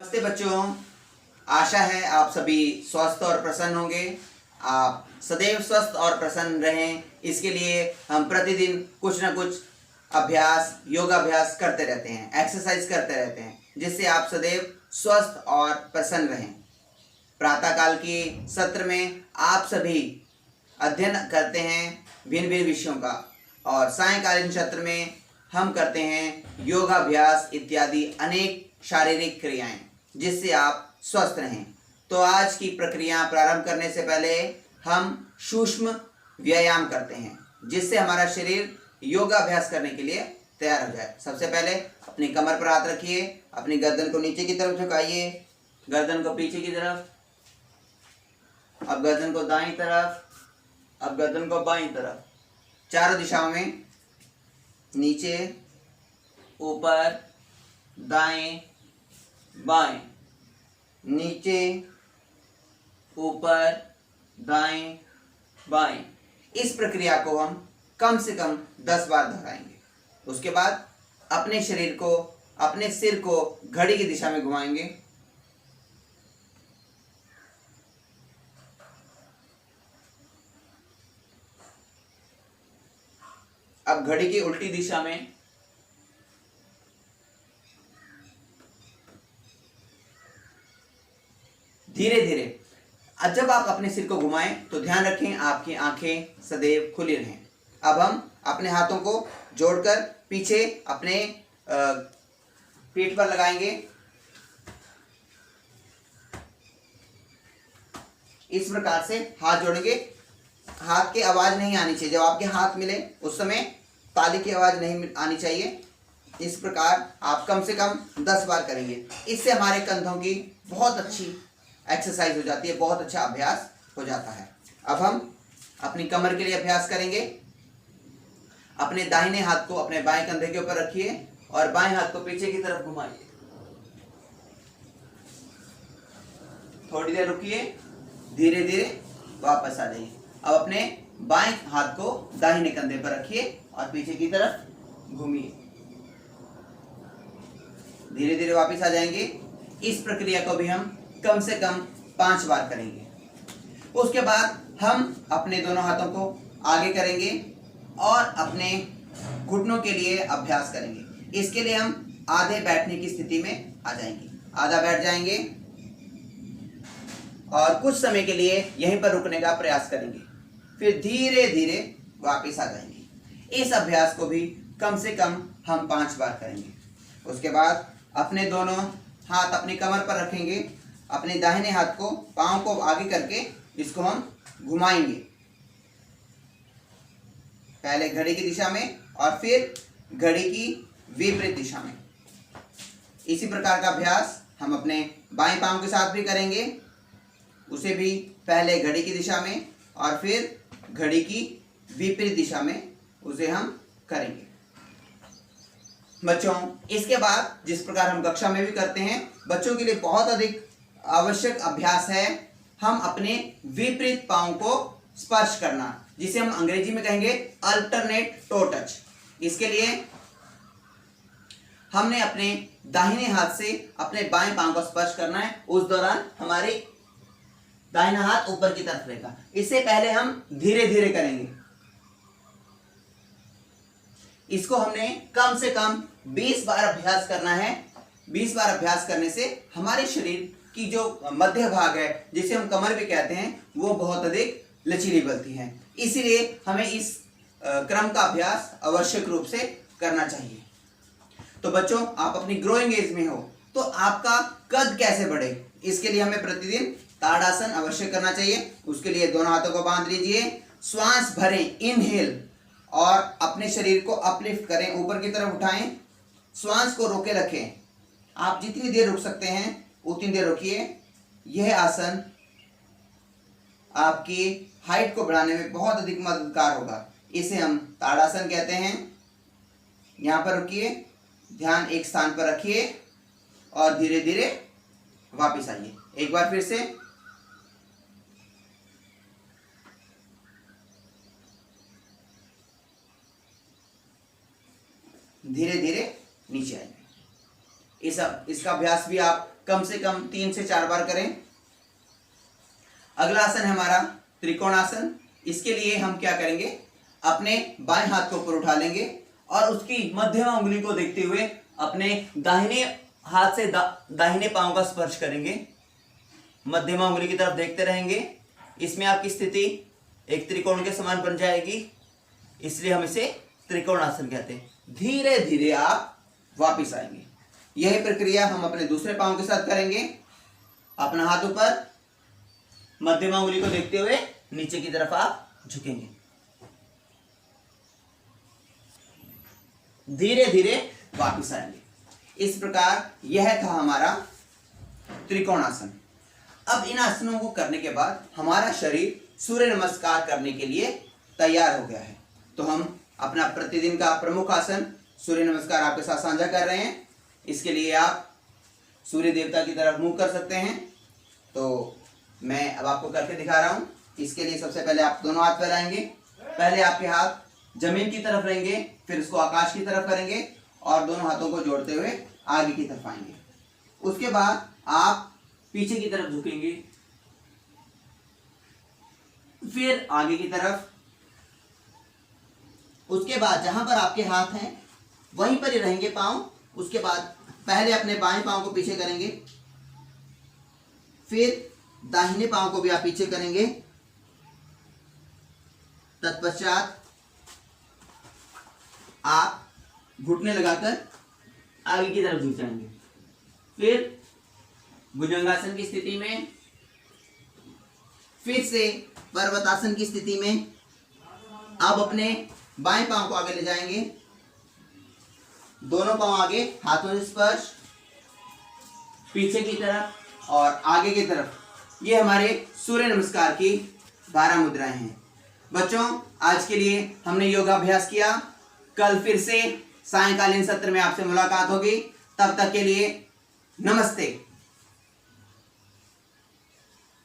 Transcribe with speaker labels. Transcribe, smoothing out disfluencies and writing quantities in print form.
Speaker 1: नमस्ते बच्चों, आशा है आप सभी स्वस्थ और प्रसन्न होंगे। आप सदैव स्वस्थ और प्रसन्न रहें, इसके लिए हम प्रतिदिन कुछ ना कुछ अभ्यास, योगाभ्यास करते रहते हैं, एक्सरसाइज करते रहते हैं, जिससे आप सदैव स्वस्थ और प्रसन्न रहें। प्रातःकाल के सत्र में आप सभी अध्ययन करते हैं भिन्न भिन्न विषयों का, और सायंकालीन सत्र में हम करते हैं योगाभ्यास इत्यादि अनेक शारीरिक क्रियाएं, जिससे आप स्वस्थ रहें। तो आज की प्रक्रिया प्रारंभ करने से पहले हम सूक्ष्म व्यायाम करते हैं, जिससे हमारा शरीर योगाभ्यास करने के लिए तैयार हो जाए। सबसे पहले अपनी कमर पर हाथ रखिए, अपनी गर्दन को नीचे की तरफ झुकाइए, गर्दन को पीछे की तरफ, अब गर्दन को दाईं तरफ, अब गर्दन को बाईं तरफ, चारों दिशाओं में, नीचे, ऊपर, दाएं, बाएं, नीचे, ऊपर, दाएं, बाएं। इस प्रक्रिया को हम कम से कम 10 बार दोहराएंगे। उसके बाद अपने शरीर को, अपने सिर को घड़ी की दिशा में घुमाएंगे। अब घड़ी की उल्टी दिशा में, धीरे धीरे। जब आप अपने सिर को घुमाएं तो ध्यान रखें आपकी आंखें सदैव खुली रहें। अब हम अपने हाथों को जोड़कर पीछे अपने पीठ पर लगाएंगे। इस प्रकार से हाथ जोड़ेंगे। हाथ की आवाज नहीं आनी चाहिए। जब आपके हाथ मिले उस समय ताली की आवाज नहीं आनी चाहिए। इस प्रकार आप कम से कम 10 बार करेंगे। इससे हमारे कंधों की बहुत अच्छी एक्सरसाइज हो जाती है, बहुत अच्छा अभ्यास हो जाता है। अब हम अपनी कमर के लिए अभ्यास करेंगे। अपने दाहिने हाथ को अपने बाएं कंधे के ऊपर रखिए और बाएं हाथ को पीछे की तरफ घुमाइए। थोड़ी देर रुकिए, धीरे धीरे वापस आ जाइए। अब अपने बाएं हाथ को दाहिने कंधे पर रखिए और पीछे की तरफ घूमिए। धीरे धीरे वापस आ जाएंगे। इस प्रक्रिया को भी हम कम से कम 5 बार करेंगे। उसके बाद हम अपने दोनों हाथों को आगे करेंगे और अपने घुटनों के लिए अभ्यास करेंगे। इसके लिए हम आधे बैठने की स्थिति में आ जाएंगे। आधा बैठ जाएंगे और कुछ समय के लिए यहीं पर रुकने का प्रयास करेंगे, फिर धीरे धीरे वापस आ जाएंगे। इस अभ्यास को भी कम से कम हम 5 बार करेंगे। उसके बाद अपने दोनों हाथ अपनी कमर पर रखेंगे। अपने दाहिने हाथ को, पांव को आगे करके इसको हम घुमाएंगे, पहले घड़ी की दिशा में और फिर घड़ी की विपरीत दिशा में। इसी प्रकार का अभ्यास हम अपने बाएं पांव के साथ भी करेंगे। उसे भी पहले घड़ी की दिशा में और फिर घड़ी की विपरीत दिशा में उसे हम करेंगे। बच्चों, इसके बाद जिस प्रकार हम कक्षा में भी करते हैं, बच्चों के लिए बहुत अधिक आवश्यक अभ्यास है हम अपने विपरीत पांव को स्पर्श करना, जिसे हम अंग्रेजी में कहेंगे अल्टरनेट टो टच। इसके लिए हमने अपने दाहिने हाथ से अपने बाएं पांव को स्पर्श करना है। उस दौरान हमारे दाहिना हाथ ऊपर की तरफ रहेगा। इससे पहले हम धीरे धीरे करेंगे। इसको हमने कम से कम 20 बार अभ्यास करना है। 20 बार अभ्यास करने से हमारे शरीर की जो मध्य भाग है, जिसे हम कमर भी कहते हैं, वो बहुत अधिक लचीली बनती है। इसीलिए हमें इस क्रम का अभ्यास आवश्यक रूप से करना चाहिए। तो बच्चों, आप अपनी ग्रोइंग एज में हो तो आपका कद कैसे बढ़े, इसके लिए हमें प्रतिदिन ताड़ासन अवश्य करना चाहिए। उसके लिए दोनों हाथों को बांध लीजिए, श्वास भरें, इनहेल, और अपने शरीर को अपलिफ्ट करें, ऊपर की तरफ उठाएं, श्वास को रोके रखें। आप जितनी देर रुक सकते हैं उतनी देर रुकिए। यह आसन आपकी हाइट को बढ़ाने में बहुत अधिक मददगार होगा। इसे हम ताड़ासन कहते हैं। यहां पर रुकिए, ध्यान एक स्थान पर रखिए और धीरे धीरे वापस आइए। एक बार फिर से, धीरे धीरे नीचे आएंगे। इसका अभ्यास भी आप कम से कम 3 से 4 बार करें। अगला आसन है हमारा त्रिकोणासन। इसके लिए हम क्या करेंगे, अपने बाएं हाथ को ऊपर उठा लेंगे और उसकी मध्यमा उंगली को देखते हुए अपने दाहिने हाथ से दाहिने पांव का स्पर्श करेंगे। मध्यमा उंगली की तरफ देखते रहेंगे। इसमें आपकी स्थिति एक त्रिकोण के समान बन जाएगी, इसलिए हम इसे त्रिकोणासन कहते हैं। धीरे धीरे आप वापिस आएंगे। यही प्रक्रिया हम अपने दूसरे पांव के साथ करेंगे। अपना हाथ ऊपर, मध्यमा उंगली को देखते हुए नीचे की तरफ आप झुकेंगे। धीरे धीरे वापिस आएंगे। इस प्रकार यह था हमारा त्रिकोणासन। अब इन आसनों को करने के बाद हमारा शरीर सूर्य नमस्कार करने के लिए तैयार हो गया है। तो हम अपना प्रतिदिन का प्रमुख आसन सूर्य नमस्कार आपके साथ साझा कर रहे हैं। इसके लिए आप सूर्य देवता की तरफ मुंह कर सकते हैं। तो मैं अब आपको करके दिखा रहा हूँ। इसके लिए सबसे पहले आप दोनों हाथ फैलाएंगे। पहले आपके हाथ जमीन की तरफ रहेंगे, फिर उसको आकाश की तरफ करेंगे और दोनों हाथों को जोड़ते हुए आगे की तरफ आएंगे। उसके बाद आप पीछे की तरफ झुकेंगे, फिर आगे की तरफ। उसके बाद जहां पर आपके हाथ हैं वहीं पर ही रहेंगे पांव। उसके बाद पहले अपने बाएं पांव को पीछे करेंगे, फिर दाहिने पांव को भी आप पीछे करेंगे। तत्पश्चात आप घुटने लगाकर आगे की तरफ झुक जाएंगे। फिर भुजंगासन की स्थिति में, फिर से पर्वतासन की स्थिति में आप अपने बाएं पांव को आगे ले जाएंगे। दोनों पांव आगे, हाथों से स्पर्श, पीछे की तरफ और आगे की तरफ। ये हमारे सूर्य नमस्कार की 12 मुद्राएं हैं। बच्चों, आज के लिए हमने योगाभ्यास किया। कल फिर से सायंकालीन सत्र में आपसे मुलाकात होगी। तब तक के लिए नमस्ते।